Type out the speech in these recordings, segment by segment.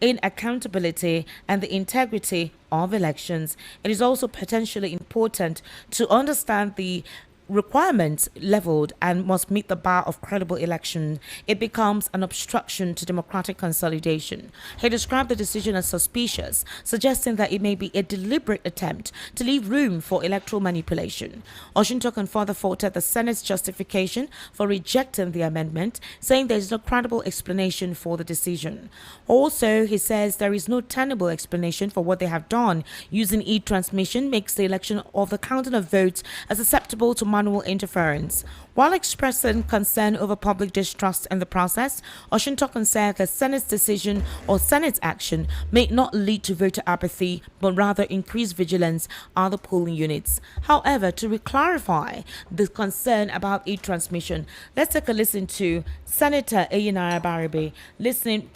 in accountability and the integrity of elections. It is also potentially important to understand the requirements leveled and must meet the bar of credible election. It becomes an obstruction to democratic consolidation. He described the decision as suspicious, suggesting that it may be a deliberate attempt to leave room for electoral manipulation. Oshintokan further faulted the Senate's justification for rejecting the amendment, saying there is no credible explanation for the decision. Also, he says there is no tenable explanation for what they have done. Using e-transmission makes the election of the counting of votes as susceptible to manual interference. While expressing concern over public distrust in the process, Oshintokan said the Senate's decision or Senate's action may not lead to voter apathy, but rather increase vigilance at the polling units. However, to clarify the concern about e-transmission, let's take a listen to Senator Eyinara Baribe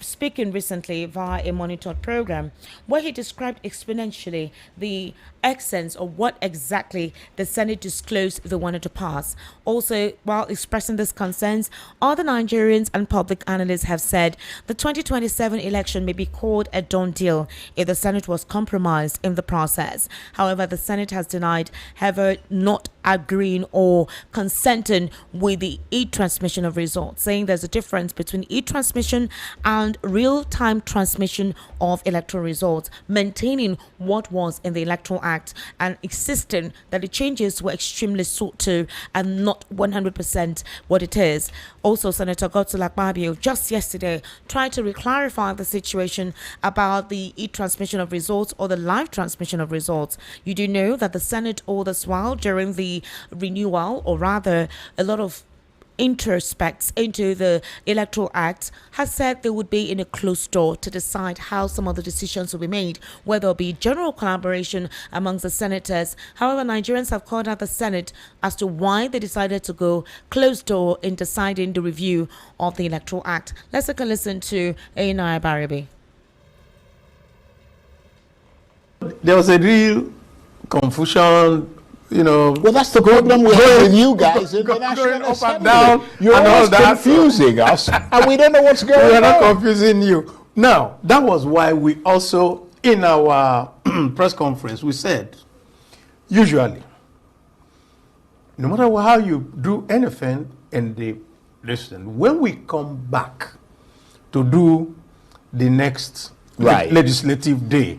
speaking recently via a monitored program where he described exponentially the essence of what exactly the Senate disclosed they wanted to pass. Also, while expressing these concerns, other Nigerians and public analysts have said the 2027 election may be called a done deal if the Senate was compromised in the process. However, the Senate has denied ever not agreeing or consenting with the e-transmission of results, saying there's a difference between e-transmission and real-time transmission of electoral results, maintaining what was in the Electoral Act and insisting that the changes were extremely sought to and not 100% what it is. Also, Senator Godswill Akpabio just yesterday tried to clarify the situation about the e-transmission of results or the live transmission of results. You do know that the Senate all this while during the renewal, or rather a lot of introspects into the Electoral Act, has said they would be in a closed door to decide how some of the decisions will be made, whether it be general collaboration amongst the senators. However, Nigerians have called out the Senate as to why they decided to go closed door in deciding the review of the Electoral Act. Let's take a listen to Eyinara Baribe. There was a real confusion. Well, that's the problem we have with you guys in the National up Assembly. and down. You're always confusing us, and we don't know what's going on. We are not confusing you. Now, that was why we also, in our press conference, we said, usually, no matter how you do anything in the listen, when we come back to do the next legislative day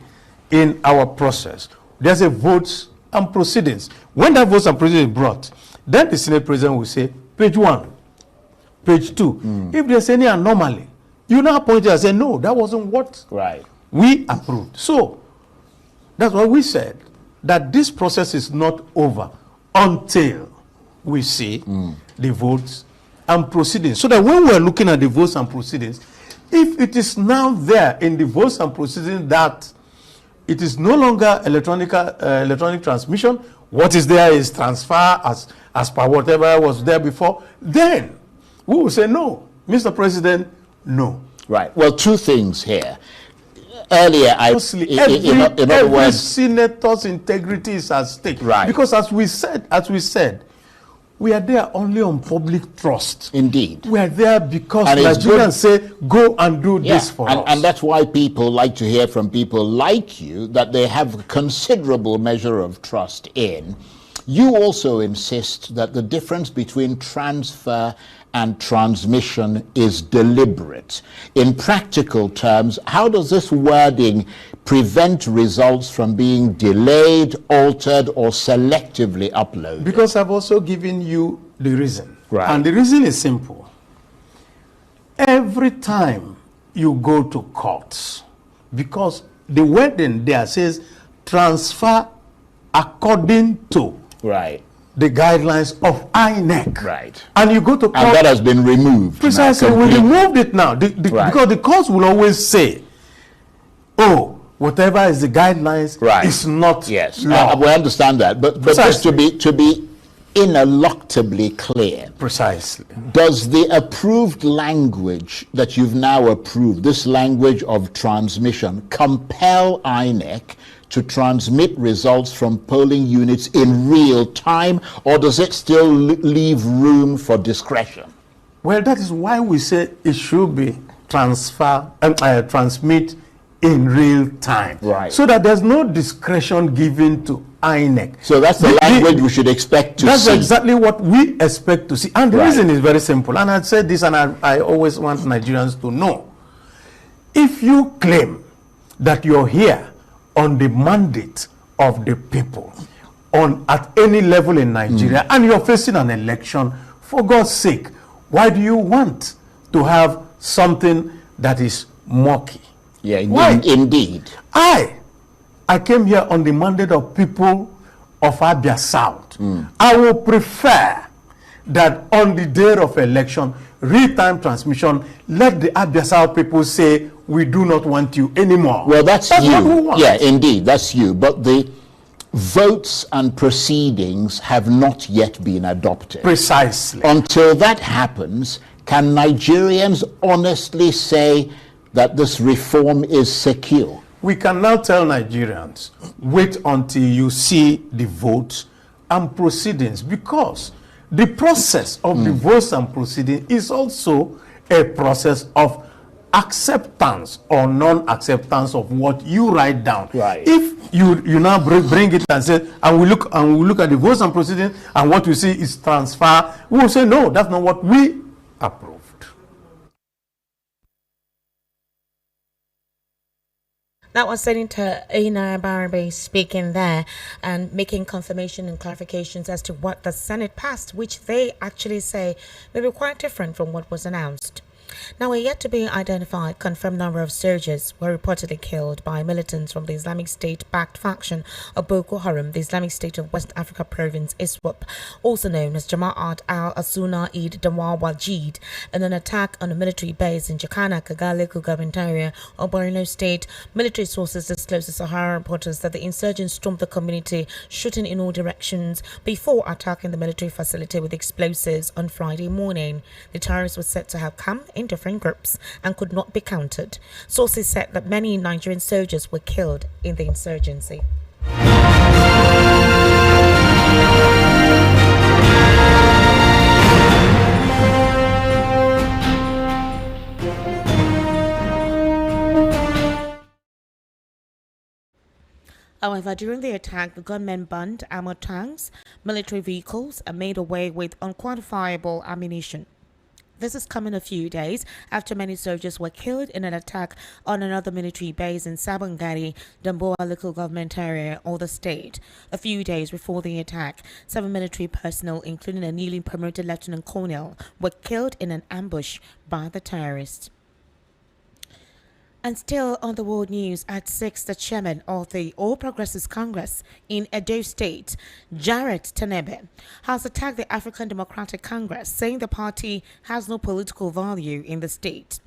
in our process, there's a votes and proceedings. When that votes and proceedings is brought, then the Senate President will say, page 1, page 2. If there's any anomaly, you now point it and say, no, that wasn't what we approved. So, that's why we said that this process is not over until we see the votes and proceedings. So that when we're looking at the votes and proceedings, if it is now there in the votes and proceedings that it is no longer electronic transmission, what is there is transfer as per whatever was there before, then we will say no. Mr. President, no. Right. Well, two things here. Earlier, in other words, senator's integrity is at stake. Right. Because as we said, we are there only on public trust. Indeed. We are there because Nigerians say, go and do this for us. And that's why people like to hear from people like you that they have a considerable measure of trust in. You also insist that the difference between transfer and transmission is deliberate. In practical terms, how does this wording prevent results from being delayed, altered, or selectively uploaded? Because I've also given you the reason. Right. And the reason is simple. Every time you go to courts, because the wording there says transfer according to the guidelines of INEC. Right. And you go to court. And that has been removed. Precisely. We removed it now. Because the courts will always say, oh, whatever is the guidelines is not law. We understand that. But just to be ineluctably clear. Precisely. Does the approved language that you've now approved, this language of transmission, compel INEC to transmit results from polling units in real time, or does it still leave room for discretion? Well, that is why we say it should be transmit in real time, Right. so that there's no discretion given to INEC. So that's the language we should expect to That's see. exactly what we expect to see. And the Right. reason is very simple. And I'd said this, and I always want Nigerians to know. If you claim that you're here on the mandate of the people, at any level in Nigeria, and you're facing an election, for God's sake, why do you want to have something that is murky? Yeah, Why? indeed. I came here on the mandate of people of Abia South. I will prefer that on the day of election, real-time transmission, let the Abia South people say, we do not want you anymore. Well, that's what we you. want. Yeah, indeed, that's you. But the votes and proceedings have not yet been adopted. Precisely. Until that happens, can Nigerians honestly say that this reform is secure? We can now tell Nigerians, wait until you see the votes and proceedings, because the process of the votes and proceedings is also a process of acceptance or non-acceptance of what you write down. Right. If you now bring it and say, and we look at the votes and proceedings, and what we see is transfer, we will say, no, that's not what we approved. That was Senator Aina Barabe speaking there and making confirmation and clarifications as to what the Senate passed, which they actually say may be quite different from what was announced. Now, a yet to be identified confirmed number of soldiers were reportedly killed by militants from the Islamic State-backed faction of Boko Haram, the Islamic State of West Africa Province, ISWAP, also known as Jama'at al-Asuna Eid Dawah Wajid, in an attack on a military base in Jacana, Kagale, government area of Borno State. Military sources disclosed to Sahara reporters that the insurgents stormed the community, shooting in all directions before attacking the military facility with explosives on Friday morning. The terrorists were said to have come in different groups and could not be counted. Sources said that many Nigerian soldiers were killed in the insurgency. However, during the attack, the gunmen burned armored tanks, military vehicles, and made away with unquantifiable ammunition. This is coming a few days after many soldiers were killed in an attack on another military base in Sabongari, Damboa local government area of the state. A few days before the attack, 7 military personnel, including a newly promoted lieutenant colonel, were killed in an ambush by the terrorists. And still on the world news, at 6, the chairman of the All Progressives Congress in Edo State, Jarrett Tenebe, has attacked the African Democratic Congress, saying the party has no political value in the state.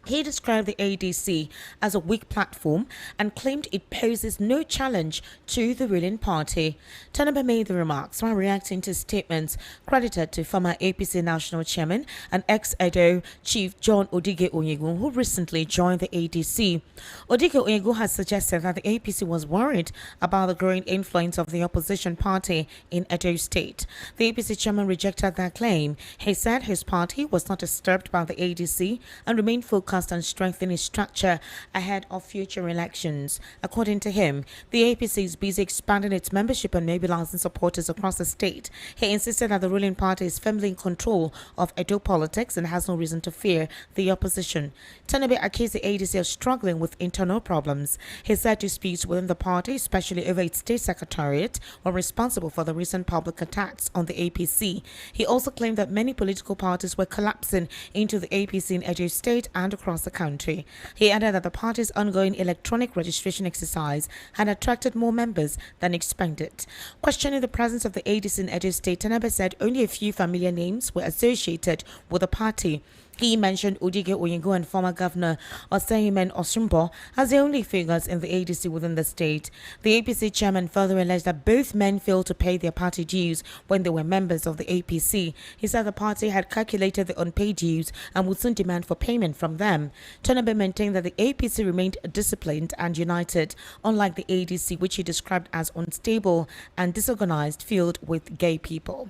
He described the ADC as a weak platform and claimed it poses no challenge to the ruling party. Tenebe made the remarks while reacting to statements credited to former APC National Chairman and ex-Edo Chief John Odige Onyegun, who recently joined the ADC. Odige Onyegun has suggested that the APC was worried about the growing influence of the opposition party in Edo State. The APC chairman rejected that claim. He said his party was not disturbed by the ADC and remained focused on strengthening its structure ahead of future elections. According to him, the APC is busy expanding its membership and mobilizing supporters across the state. He insisted that the ruling party is firmly in control of Edo politics and has no reason to fear the opposition. Tenebe accused the ADC of struggling with internal problems. He said disputes within the party, especially over its state secretariat, were responsible for the recent public attacks on the APC. He also claimed that many political parties were collapsing into the APC in Edo State and across the country. He added that the party's ongoing electronic registration exercise had attracted more members than expected. Questioning the presence of the ADC in Edo State, Tenebe said only a few familiar names were associated with the party. He mentioned Odige Onyegun and former governor Oseyimen Osunbo as the only figures in the ADC within the state. The APC chairman further alleged that both men failed to pay their party dues when they were members of the APC. He said the party had calculated the unpaid dues and would soon demand for payment from them. Tenebe maintained that the APC remained disciplined and united, unlike the ADC, which he described as unstable and disorganized, filled with gay people.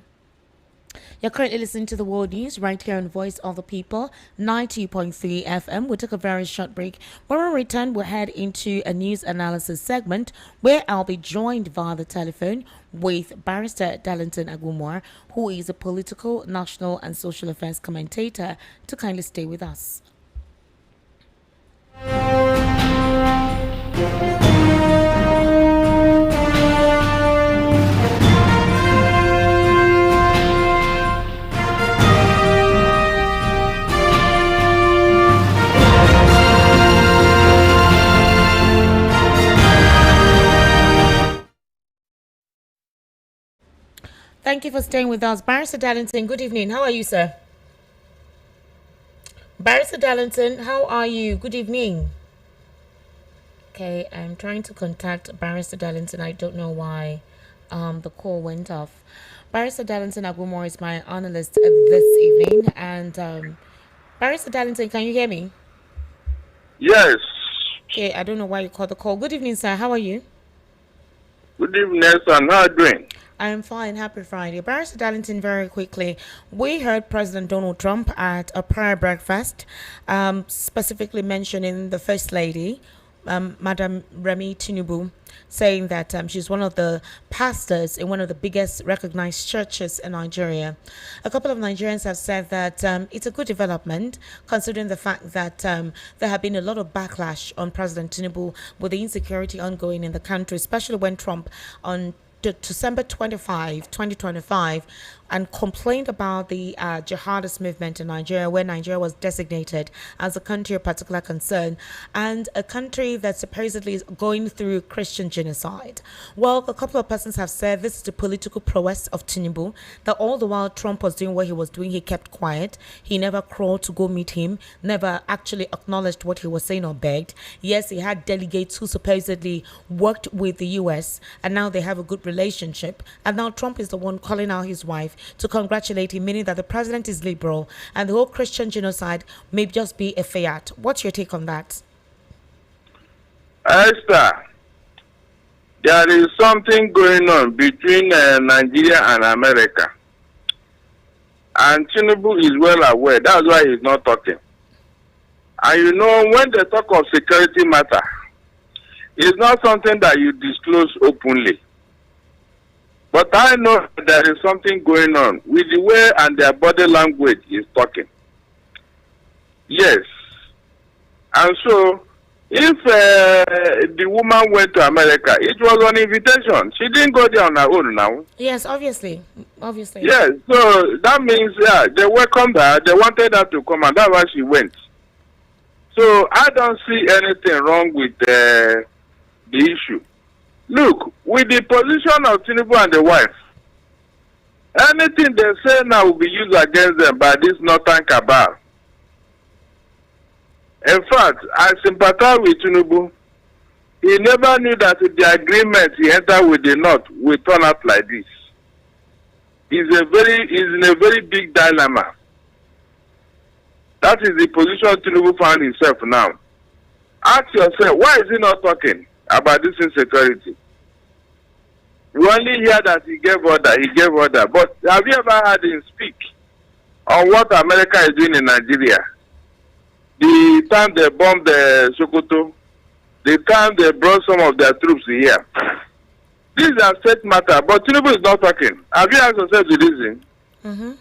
You're currently listening to the World News right here on Voice of the People, 90.3 FM. We'll take a very short break. When we return, we'll head into a news analysis segment where I'll be joined via the telephone with Barrister Darlington Agumor, who is a political, national, and social affairs commentator, to kindly stay with us. Thank you for staying with us. Barrister Darlington, good evening. How are you, sir? Barrister Darlington, how are you? Good evening. Okay, I'm trying to contact Barrister Darlington. I don't know why the call went off. Barrister Darlington Agumor is my analyst this evening. And Barrister Darlington, can you hear me? Yes. Okay, I don't know why you called the call. Good evening, sir. How are you? Good evening, son. How are you doing? I'm fine. Happy Friday. Barrister Darlington, very quickly, we heard President Donald Trump at a prayer breakfast, specifically mentioning the First Lady, Madam Remi Tinubu, saying that she's one of the pastors in one of the biggest recognized churches in Nigeria. A couple of Nigerians have said that it's a good development, considering the fact that there have been a lot of backlash on President Tinubu with the insecurity ongoing in the country, especially when Trump on December 25, 2025, and complained about the jihadist movement in Nigeria, where Nigeria was designated as a country of particular concern and a country that supposedly is going through Christian genocide. Well, a couple of persons have said this is the political prowess of Tinubu, that all the while Trump was doing what he was doing, he kept quiet. He never crawled to go meet him, never actually acknowledged what he was saying or begged. Yes, he had delegates who supposedly worked with the US, and now they have a good relationship. And now Trump is the one calling out his wife to congratulate him, meaning that the president is liberal and the whole Christian genocide may just be a fiat. What's your take on that? Esther, there is something going on between Nigeria and America. And Tinubu is well aware. That's why he's not talking. And you know, when they talk of security matter, it's not something that you disclose openly. But I know there is something going on with the way and their body language is talking. Yes. And so, if the woman went to America, it was on invitation. She didn't go there on her own now. Yes, obviously. Yes, so that means, yeah, they welcomed her. They wanted her to come, and that's why she went. So I don't see anything wrong with the issue. Look, with the position of Tinubu and the wife, anything they say now will be used against them by this northern cabal. In fact, I sympathize with Tinubu. He never knew that the agreement he entered with the North will turn out like this. He's in a very big dilemma. That is the position Tinubu found himself now. Ask yourself, why is he not talking about this insecurity? We only hear that he gave order. But have you ever heard him speak on what America is doing in Nigeria? The time they bombed Sokoto, the time they brought some of their troops here. This is a state matter, but Tinubu is not talking. Have you asked yourself the reason? Mm-hmm.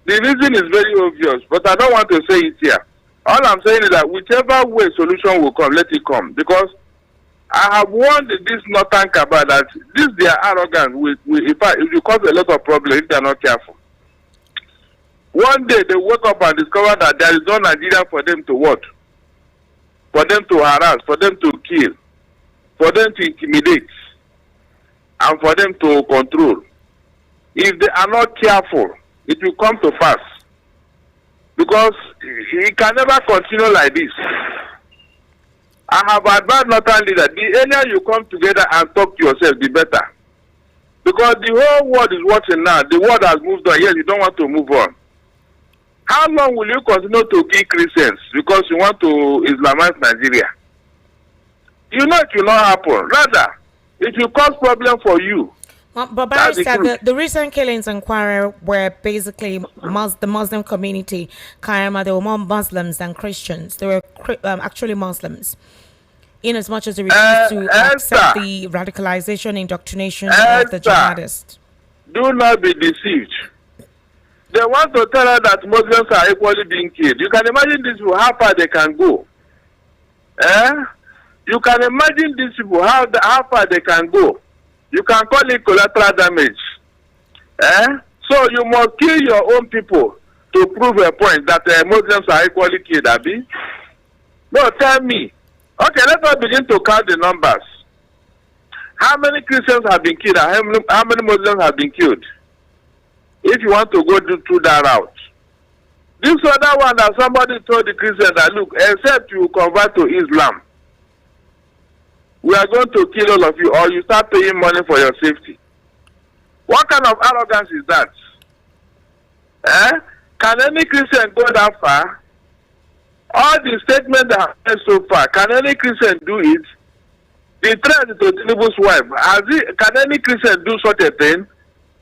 The reason is very obvious, but I don't want to say it here. All I'm saying is that whichever way solution will come, let it come. Because I have warned this northern cabal that this their arrogance in fact, it will cause a lot of problems if they are not careful. One day they wake up and discover that there is no Nigeria for them to what? For them to harass, for them to kill, for them to intimidate, and for them to control. If they are not careful, it will come to pass. Because it can never continue like this. I have advised northern leaders, the earlier you come together and talk to yourself, the better. Because the whole world is watching now. The world has moved on. Yes, you don't want to move on. How long will you continue to kill Christians because you want to Islamize Nigeria? You know it will not happen. Rather, it will cause problem for you. But That's the Barrister, truth. the recent killings in Kwara were basically the Muslim community. Kayama, they were more Muslims than Christians. They were actually Muslims. In as much as they refused to accept Esther, the radicalization, indoctrination of the Esther, jihadists. do not be deceived. They want to tell us that Muslims are equally being killed. You can imagine these people, how far they can go. Eh? You can imagine these people, how far they can go. You can call it collateral damage. Eh? So you must kill your own people to prove a point that Muslims are equally killed, Abi. No, tell me. Okay, let us begin to count the numbers. How many Christians have been killed and how many Muslims have been killed? If you want to go through that route. This other one that somebody told the Christians that, look, except you convert to Islam, we are going to kill all of you, or you start paying money for your safety. What kind of arrogance is that? Eh? Can any Christian go that far? All the statements that have made so far, can any Christian do it? The threat to Tinubu's wife, can any Christian do such a thing?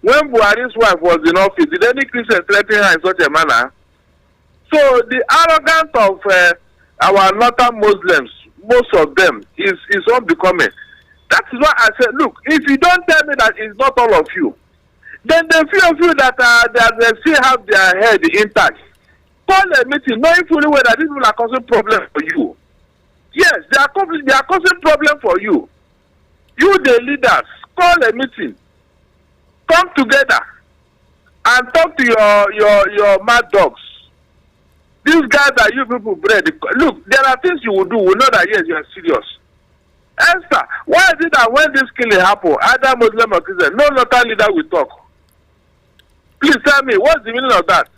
When Buhari's wife was in office, did any Christian threaten her in such a manner? So the arrogance of our northern Muslims, most of them, is unbecoming. That is why I said, look, if you don't tell me that it's not all of you, then the few of you that they still have their head intact, call a meeting, knowing fully well that these people are causing problem for you. Yes, they are causing problem for you. You, the leaders, call a meeting, come together, and talk to your mad dogs. These guys that you people bred. Look, there are things you will do. We know that yes, you are serious. Esther, why is it that when this killing happen, either Muslim or Christian, no local leader will talk? Please tell me, what's the meaning of that?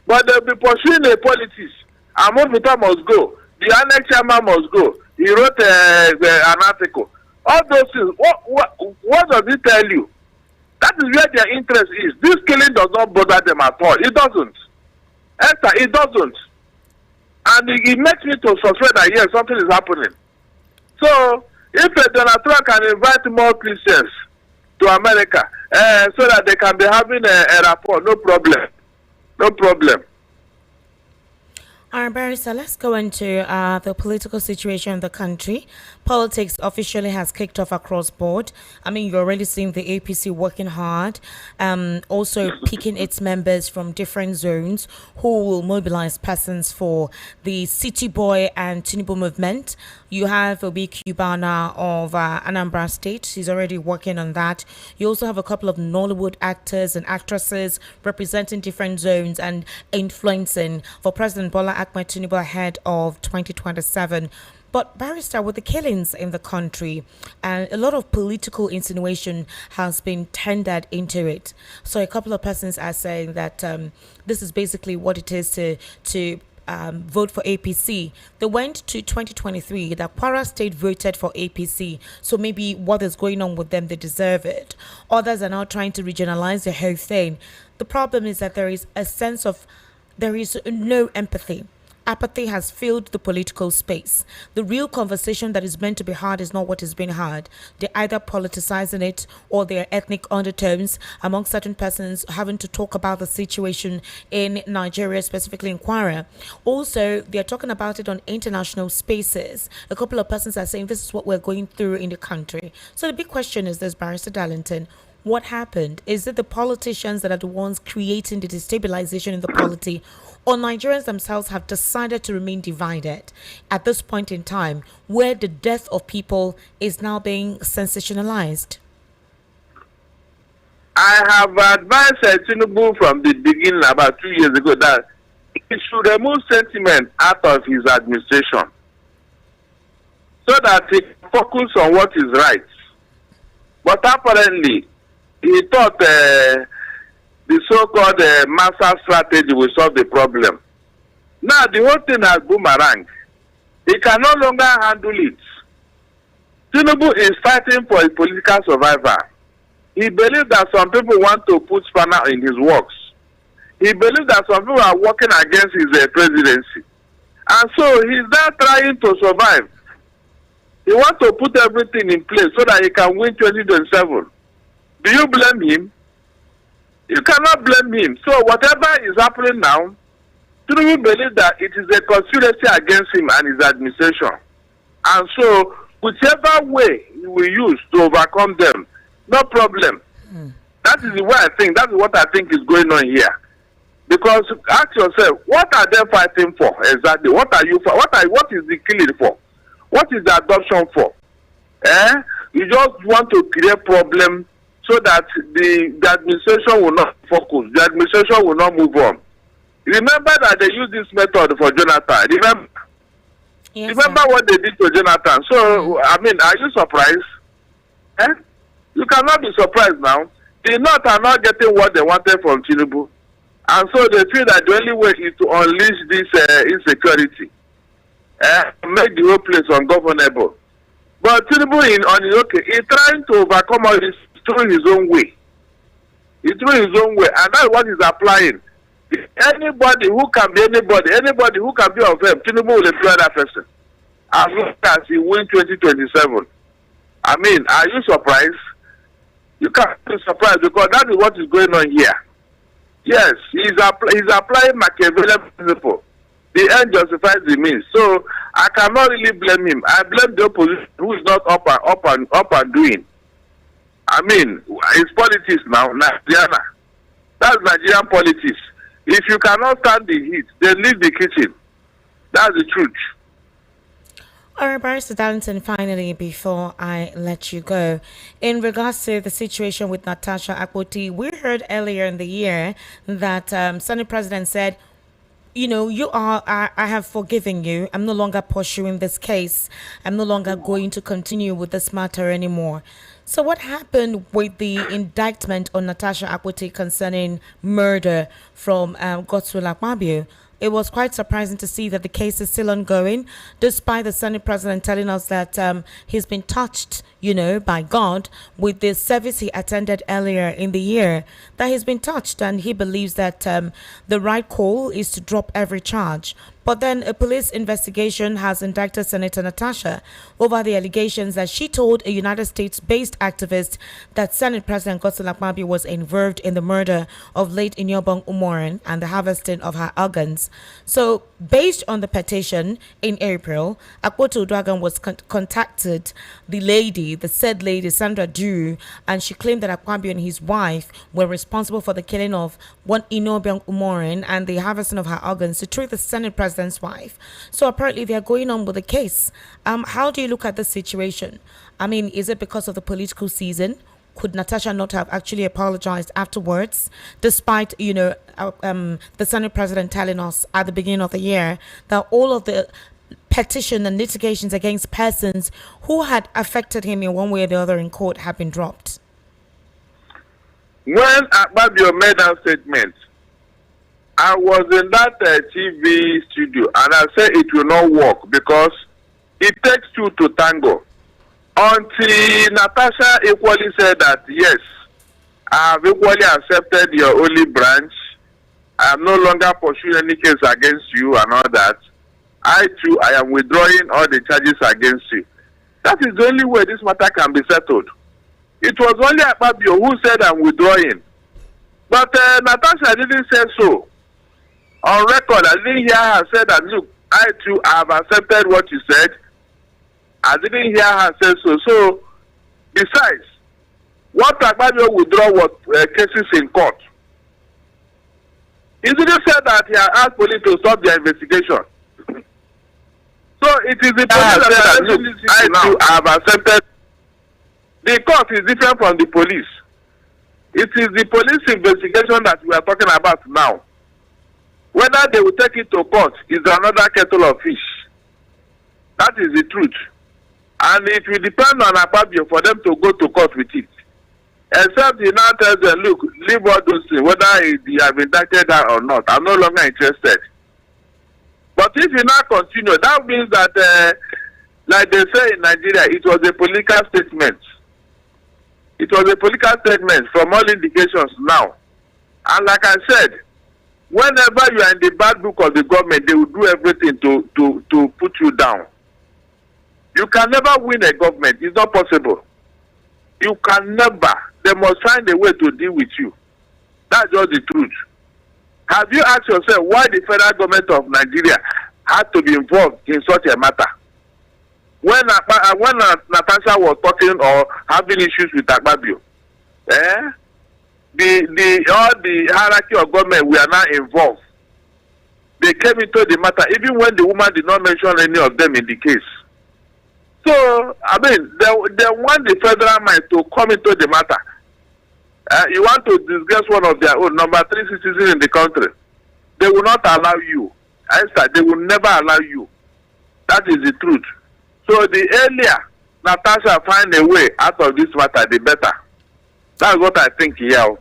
But they'll be pursuing a politics. Amon Vita must go. The annex chairman must go. He wrote an article. All those things. What does it tell you? That is where their interest is. This killing does not bother them at all. It doesn't. Esther, it doesn't. And it makes me to suspect that yes, something is happening. So, if Donald Trump can invite more Christians to America so that they can be having a rapport, no problem. No problem. All right, Barrister, let's go into the political situation in the country. Politics officially has kicked off across board. I mean, you're already seeing the APC working hard, also picking its members from different zones who will mobilize persons for the City Boy and Tinubu movement. You have Obi Cubana of Anambra State. He's already working on that. You also have a couple of Nollywood actors and actresses representing different zones and influencing for President Bola Ahmed Tinubu ahead of 2027. But Barrister, with the killings in the country, and a lot of political insinuation has been tendered into it. So a couple of persons are saying that this is basically what it is to vote for APC. They went to 2023 that Kwara State voted for APC, so maybe what is going on with them, they deserve it. Others are now trying to regionalize the whole thing. The problem is that there is no empathy. Apathy has filled the political space. The real conversation that is meant to be had is not what is being had. They're either politicizing it or there are ethnic undertones among certain persons having to talk about the situation in Nigeria, specifically in Kwara. Also, they're talking about it on international spaces. A couple of persons are saying this is what we're going through in the country. So the big question is this, Barrister Darlington. What happened? Is it the politicians that are the ones creating the destabilization in the polity, or Nigerians themselves have decided to remain divided at this point in time where the death of people is now being sensationalized? I have advised Tinubu from the beginning about 2 years ago that he should remove sentiment out of his administration so that he can focus on what is right. But apparently, he thought the so-called master strategy will solve the problem. Now the whole thing has boomerang. He can no longer handle it. Tinubu is fighting for a political survival. He believes that some people want to put spanner in his works. He believes that some people are working against his presidency. And so he's now trying to survive. He wants to put everything in place so that he can win 2027. Do you blame him? You cannot blame him. So whatever is happening now, Tinubu believe that it is a conspiracy against him and his administration. And so whichever way he will use to overcome them, no problem. That is the way I think. That is what I think is going on here. Because ask yourself, what are they fighting for exactly? What are you for? What is the killing for? What is the adoption for? You just want to create problem so that the administration will not focus. The administration will not move on. Remember that they used this method for Jonathan. Remember what they did to Jonathan. So, I mean, are you surprised? You cannot be surprised now. The North are not getting what they wanted from Tinubu. And so they feel that the only way is to unleash this insecurity. Make the whole place ungovernable. But Tinubu he's trying to overcome all this through his own way. It's through his own way. And that's what he's applying. Anybody who can be anybody who can be of help, Tinubu will employ that person. As long as he wins 2027. I mean, are you surprised? You can't be surprised because that is what is going on here. Yes, he's applying Machiavellian principle. The end justifies the means. So I cannot really blame him. I blame the opposition who is not up and doing. I mean, it's politics now, Nigeriana. That's Nigerian politics. If you cannot stand the heat, then leave the kitchen. That's the truth. All right, Barrister Darlington, finally, before I let you go, in regards to the situation with Natasha Akpoti, we heard earlier in the year that Senate President said, I have forgiven you. I'm no longer pursuing this case. I'm no longer going to continue with this matter anymore. So what happened with the indictment on Natasha Akpoti concerning murder from Godswill Akpabio? It was quite surprising to see that the case is still ongoing, despite the Senate President telling us that he's been touched, by God with the service he attended earlier in the year, that he's been touched and he believes that the right call is to drop every charge. But then a police investigation has indicted Senator Natasha over the allegations that she told a United States-based activist that Senate President Godswill Akpabio was involved in the murder of late Inyobong Umoren and the harvesting of her organs. So, based on the petition in April, Akpoti Uduaghan was contacted the said lady, Sandra Du, and she claimed that Akpabio and his wife were responsible for the killing of one Inyobong Umoren and the harvesting of her organs to treat the Senate President's wife. So apparently they are going on with the case. How do you look at the situation? I mean, is it because of the political season? Could Natasha not have actually apologized afterwards, despite, the Senate President telling us at the beginning of the year that all of the petition and litigations against persons who had affected him in one way or the other in court have been dropped? When Akpabio made that statement, I was in that TV studio and I said it will not work because it takes two to tango. Until Natasha equally said that, yes, I have equally accepted your holy branch. I am no longer pursuing any case against you and all that. I too, I am withdrawing all the charges against you. That is the only way this matter can be settled. It was only Akpabio who said I'm withdrawing. But Natasha didn't say so. On record, I didn't hear her say that, look, I too have accepted what you said. I didn't hear her say so. So, besides, what Akpabio withdraw was cases in court. He didn't say that he had asked police to stop their investigation. So, it is the police that look, I too have accepted. The court is different from the police. It is the police investigation that we are talking about now. Whether they will take it to court is another kettle of fish. That is the truth. And it will depend on Akpabio for them to go to court with it. Except he now tells them, look, leave all those things, whether he have indicted her or not. I'm no longer interested. But if you now continue, that means that, like they say in Nigeria, it was a political statement. It was a political statement from all indications now. And like I said, whenever you are in the bad book of the government, they will do everything to put you down. You can never win a government. It's not possible. You can never. they must find a way to deal with you. That's just the truth. Have you asked yourself why the federal government of Nigeria had to be involved in such a matter? When Natasha was talking or having issues with Akpabio, all the hierarchy of government were now involved. They came into the matter, even when the woman did not mention any of them in the case. So, I mean, they want the federal mind to come into the matter. You want to disgrace one of their own, number 3 citizens in the country. They will not allow you. Esther, they will never allow you. That is the truth. So the earlier Natasha find a way out of this matter, the better. That's what I think here.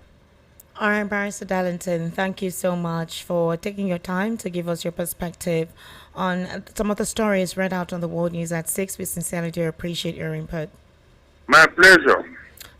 All right, Barrister Darlington, thank you so much for taking your time to give us your perspective on some of the stories read out on the World News at 6. We sincerely do appreciate your input. My pleasure.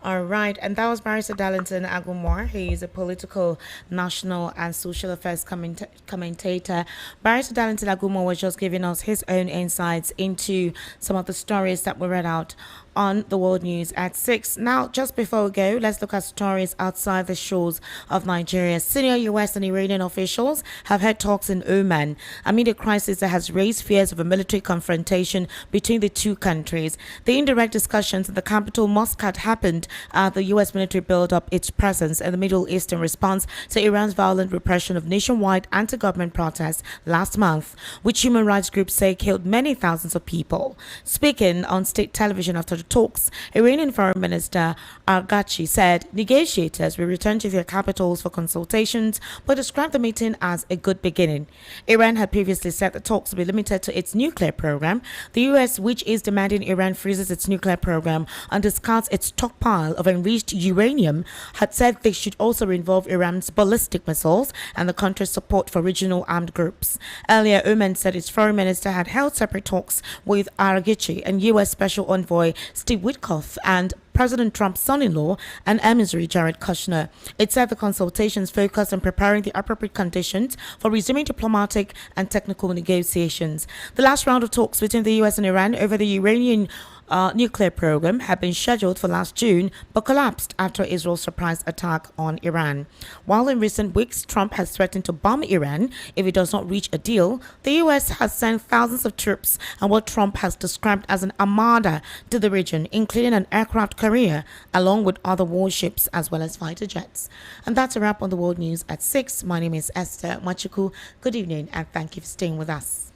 All right, and that was Barrister Darlington Agumore. He is a political, national, and social affairs commentator. Barrister Darlington Agumore was just giving us his own insights into some of the stories that were read out on the World News at 6. Now, just before we go, let's look at stories outside the shores of Nigeria. Senior U.S. and Iranian officials have had talks in Oman amid a crisis that has raised fears of a military confrontation between the two countries. The indirect discussions in the capital, Muscat, happened as the U.S. military built up its presence in the Middle East in response to Iran's violent repression of nationwide anti-government protests last month, which human rights groups say killed many thousands of people. Speaking on state television after the talks, Iranian Foreign Minister Arghachi said negotiators will return to their capitals for consultations, but described the meeting as a good beginning. Iran had previously said the talks will be limited to its nuclear program. The U.S., which is demanding Iran freezes its nuclear program and discards its stockpile of enriched uranium, had said they should also involve Iran's ballistic missiles and the country's support for regional armed groups. Earlier, Oman said its foreign minister had held separate talks with Arghachi and U.S. Special Envoy Steve Witkoff and President Trump's son-in-law and emissary Jared Kushner. It said the consultations focused on preparing the appropriate conditions for resuming diplomatic and technical negotiations. The last round of talks between the U.S. and Iran over the Iranian nuclear program had been scheduled for last June but collapsed after Israel's surprise attack on Iran. While in recent weeks Trump has threatened to bomb Iran if it does not reach a deal, the U.S. has sent thousands of troops and what Trump has described as an armada to the region, including an aircraft carrier along with other warships as well as fighter jets. And that's a wrap on the World News at 6. My name is Esther Machuku. Good evening and thank you for staying with us.